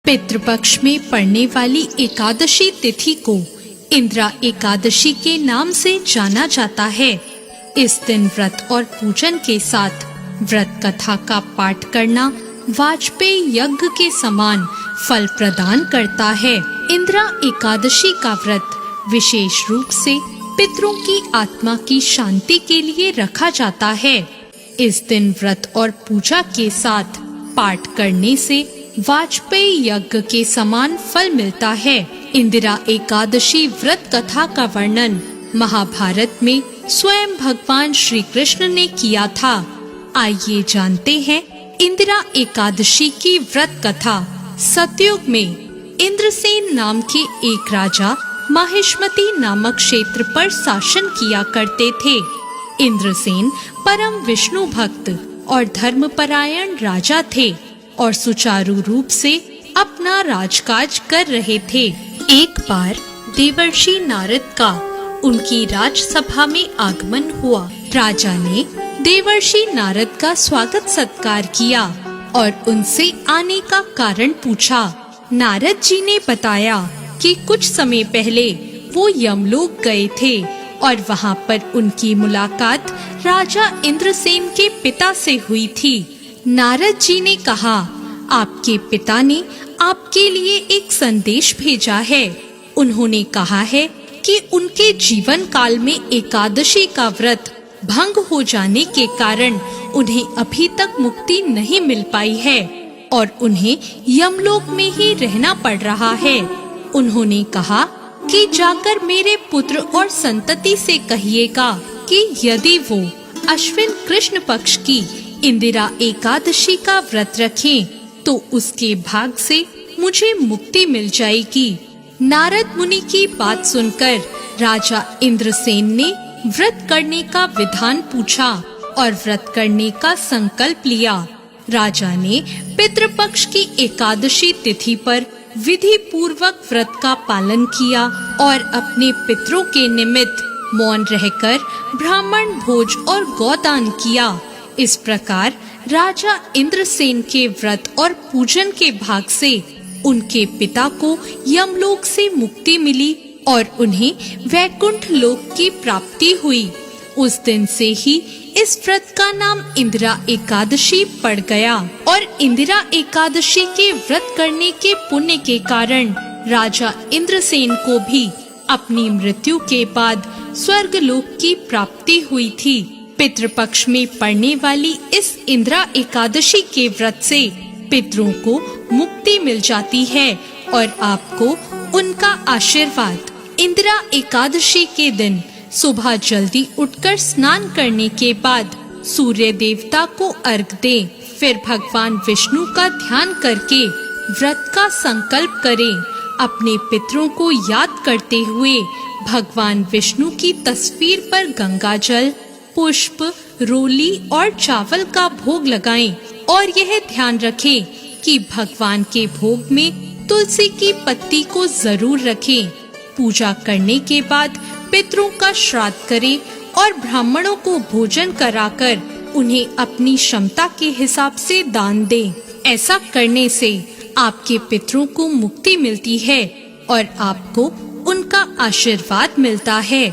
पितृपक्ष में पड़ने वाली एकादशी तिथि को इंदिरा एकादशी के नाम से जाना जाता है। इस दिन व्रत और पूजन के साथ व्रत कथा का पाठ करना वाजपेयी यज्ञ के समान फल प्रदान करता है। इंदिरा एकादशी का व्रत विशेष रूप से पितरों की आत्मा की शांति के लिए रखा जाता है। इस दिन व्रत और पूजा के साथ पाठ करने से वाजपेयी यज्ञ के समान फल मिलता है। इंदिरा एकादशी व्रत कथा का वर्णन महाभारत में स्वयं भगवान श्री कृष्ण ने किया था। आइए जानते हैं इंदिरा एकादशी की व्रत कथा। सतयुग में इंद्रसेन नाम के एक राजा माहिष्मती नामक क्षेत्र पर शासन किया करते थे। इंद्रसेन परम विष्णु भक्त और धर्मपरायण राजा थे और सुचारू रूप से अपना राजकाज कर रहे थे। एक बार देवर्षि नारद का उनकी राजसभा में आगमन हुआ। राजा ने देवर्षि नारद का स्वागत सत्कार किया और उनसे आने का कारण पूछा। नारद जी ने बताया कि कुछ समय पहले वो यमलोक गए थे और वहाँ पर उनकी मुलाकात राजा इंद्रसेन के पिता से हुई थी। नारद जी ने कहा, आपके पिता ने आपके लिए एक संदेश भेजा है। उन्होंने कहा है कि उनके जीवन काल में एकादशी का व्रत भंग हो जाने के कारण उन्हें अभी तक मुक्ति नहीं मिल पाई है और उन्हें यमलोक में ही रहना पड़ रहा है। उन्होंने कहा कि जाकर मेरे पुत्र और संतति से कहिएगा कि यदि वो अश्विन कृष्ण पक्ष की इंदिरा एकादशी का व्रत रखें तो उसके भाग से मुझे मुक्ति मिल जाएगी। नारद मुनि की बात सुनकर राजा इंद्रसेन ने व्रत करने का विधान पूछा और व्रत करने का संकल्प लिया। राजा ने पितृपक्ष की एकादशी तिथि पर विधि पूर्वक व्रत का पालन किया और अपने पितरों के निमित्त मौन रहकर ब्राह्मण भोज और गौदान किया। इस प्रकार राजा इंद्रसेन के व्रत और पूजन के भाग से उनके पिता को यमलोक से मुक्ति मिली और उन्हें वैकुंठ लोक की प्राप्ति हुई। उस दिन से ही इस व्रत का नाम इंदिरा एकादशी पड़ गया और इंदिरा एकादशी के व्रत करने के पुण्य के कारण राजा इंद्रसेन को भी अपनी मृत्यु के बाद स्वर्ग लोक की प्राप्ति हुई थी। पितृपक्ष में पड़ने वाली इस इंदिरा एकादशी के व्रत से पितरों को मुक्ति मिल जाती है और आपको उनका आशीर्वाद। इंदिरा एकादशी के दिन सुबह जल्दी उठकर स्नान करने के बाद सूर्य देवता को अर्घ दें। फिर भगवान विष्णु का ध्यान करके व्रत का संकल्प करें। अपने पितरों को याद करते हुए भगवान विष्णु की तस्वीर पर गंगा जल, पुष्प, रोली और चावल का भोग लगाएं और यह ध्यान रखें कि भगवान के भोग में तुलसी की पत्ती को जरूर रखें। पूजा करने के बाद पितरों का श्राद्ध करें और ब्राह्मणों को भोजन कराकर उन्हें अपनी क्षमता के हिसाब से दान दें। ऐसा करने से आपके पितरों को मुक्ति मिलती है और आपको उनका आशीर्वाद मिलता है।